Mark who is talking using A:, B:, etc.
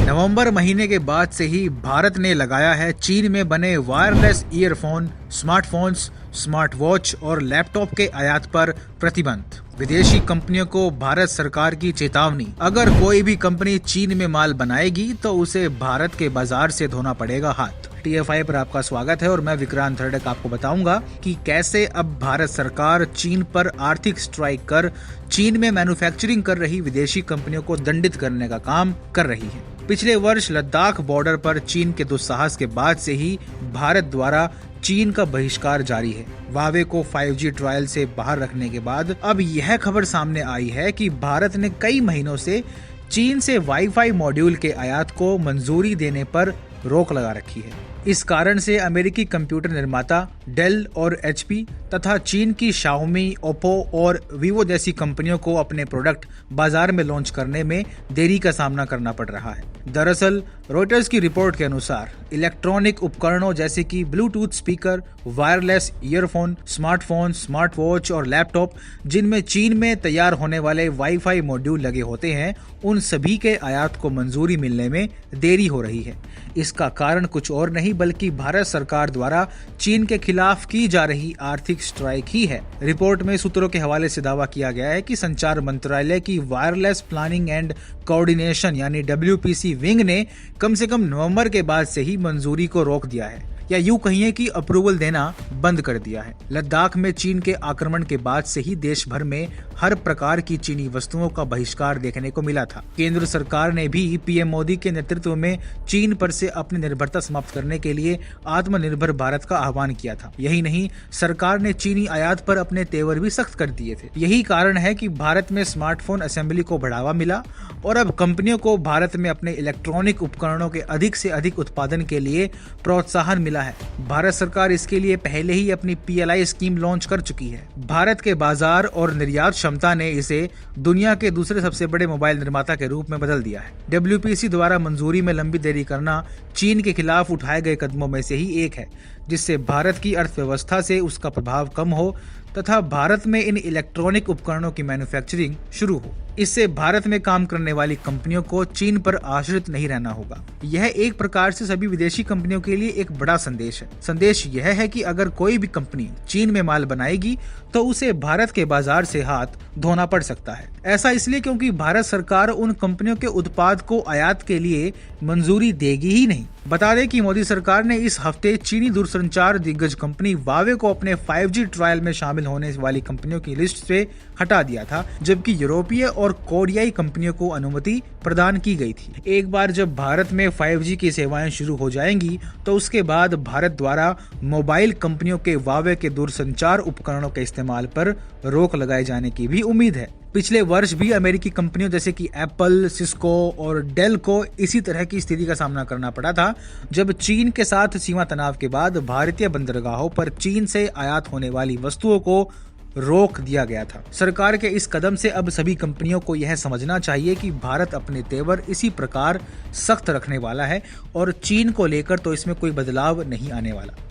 A: नवंबर महीने के बाद से ही भारत ने लगाया है चीन में बने wireless earphone, smartphones, smart watch और लैपटॉप के आयात पर प्रतिबंध। विदेशी कंपनियों को भारत सरकार की चेतावनी, अगर कोई भी कंपनी चीन में माल बनाएगी तो उसे भारत के बाजार से धोना पड़ेगा हाथ। TFI पर आपका स्वागत है और मैं विक्रांत हरडक आपको बताऊंगा कि कैसे अब भारत सरकार चीन पर आर्थिक स्ट्राइक कर चीन में मैन्युफैक्चरिंग कर रही विदेशी कंपनियों को दंडित करने का काम कर रही है। पिछले वर्ष लद्दाख बॉर्डर पर चीन के दुस्साहस के बाद से ही भारत द्वारा चीन का बहिष्कार जारी है। वावे को 5G ट्रायल से बाहर रखने के बाद अब यह खबर सामने आई है कि भारत ने कई महीनों से चीन से वाईफाई मॉड्यूल के आयात को मंजूरी देने पर रोक लगा रखी है। इस कारण से अमेरिकी कंप्यूटर निर्माता डेल और HP तथा चीन की शाओमी, ओप्पो और वीवो जैसी कंपनियों को अपने प्रोडक्ट बाजार में लॉन्च करने में देरी का सामना करना पड़ रहा है। दरअसल रॉयटर्स की रिपोर्ट के अनुसार इलेक्ट्रॉनिक उपकरणों जैसे कि Bluetooth speaker, wireless earphone, smartphone, smart watch और लैपटॉप जिनमें चीन में तैयार होने वाले वाईफाई मॉड्यूल लगे होते हैं, उन सभी के आयात को मंजूरी मिलने में देरी हो रही है। इसका कारण कुछ और नहीं बल्कि भारत सरकार द्वारा चीन के खिलाफ की जा रही आर्थिक स्ट्राइक ही है। रिपोर्ट में सूत्रों के हवाले से दावा किया गया है कि संचार मंत्रालय की वायरलेस प्लानिंग एंड कोऑर्डिनेशन यानी WPC विंग ने कम से कम नवंबर के बाद से ही मंजूरी को रोक दिया है, या यूं कहिए कि अप्रूवल देना बंद कर दिया है। लद्दाख में चीन के आक्रमण के बाद से ही देश भर में हर प्रकार की चीनी वस्तुओं का बहिष्कार देखने को मिला था। केंद्र सरकार ने भी PM मोदी के नेतृत्व में चीन पर से अपनी निर्भरता समाप्त करने के लिए आत्मनिर्भर भारत का आह्वान किया था। यही नहीं, सरकार ने चीनी आयात पर अपने तेवर भी सख्त कर दिए थे। यही कारण है कि भारत में स्मार्टफोन असेंबली को बढ़ावा मिला और अब कंपनियों को भारत में अपने इलेक्ट्रॉनिक उपकरणों के अधिक से अधिक उत्पादन के लिए प्रोत्साहन मिला है। भारत सरकार इसके लिए पहले ही अपनी PLI स्कीम लॉन्च कर चुकी है। भारत के बाजार और निर्यात क्षमता ने इसे दुनिया के दूसरे सबसे बड़े मोबाइल निर्माता के रूप में बदल दिया है। WPC द्वारा मंजूरी में लंबी देरी करना चीन के खिलाफ उठाए गए कदमों में से ही एक है, जिससे भारत की अर्थव्यवस्था से उसका प्रभाव कम हो तथा भारत में इन इलेक्ट्रॉनिक उपकरणों की मैन्युफैक्चरिंग शुरू हो। इससे भारत में काम करने वाली कंपनियों को चीन पर आश्रित नहीं रहना होगा। यह एक प्रकार से सभी विदेशी कंपनियों के लिए एक बड़ा संदेश है। संदेश यह है कि अगर कोई भी कंपनी चीन में माल बनाएगी तो उसे भारत के बाजार से हाथ धोना पड़ सकता है। ऐसा इसलिए क्योंकि भारत सरकार उन कंपनियों के उत्पाद को आयात के लिए मंजूरी देगी ही नहीं। बता दें कि मोदी सरकार ने इस हफ्ते चीनी दूरसंचार दिग्गज कंपनी वावे को अपने 5G ट्रायल में शामिल होने वाली कंपनियों की लिस्ट से हटा दिया था, जबकि यूरोपीय और कोरियाई कंपनियों को अनुमति प्रदान की गई थी। एक बार जब भारत में 5G की सेवाएं शुरू हो जाएंगी तो उसके बाद भारत द्वारा मोबाइल कंपनियों के वावे के दूरसंचार उपकरणों के इस्तेमाल पर रोक लगाए जाने की भी उम्मीद है। पिछले वर्ष भी अमेरिकी कंपनियों जैसे कि एप्पल, सिस्को और डेल को इसी तरह की स्थिति का सामना करना पड़ा था, जब चीन के साथ सीमा तनाव के बाद भारतीय बंदरगाहों पर चीन से आयात होने वाली वस्तुओं को रोक दिया गया था। सरकार के इस कदम से अब सभी कंपनियों को यह समझना चाहिए कि भारत अपने तेवर इसी प्रकार सख्त रखने वाला है और चीन को लेकर तो इसमें कोई बदलाव नहीं आने वाला।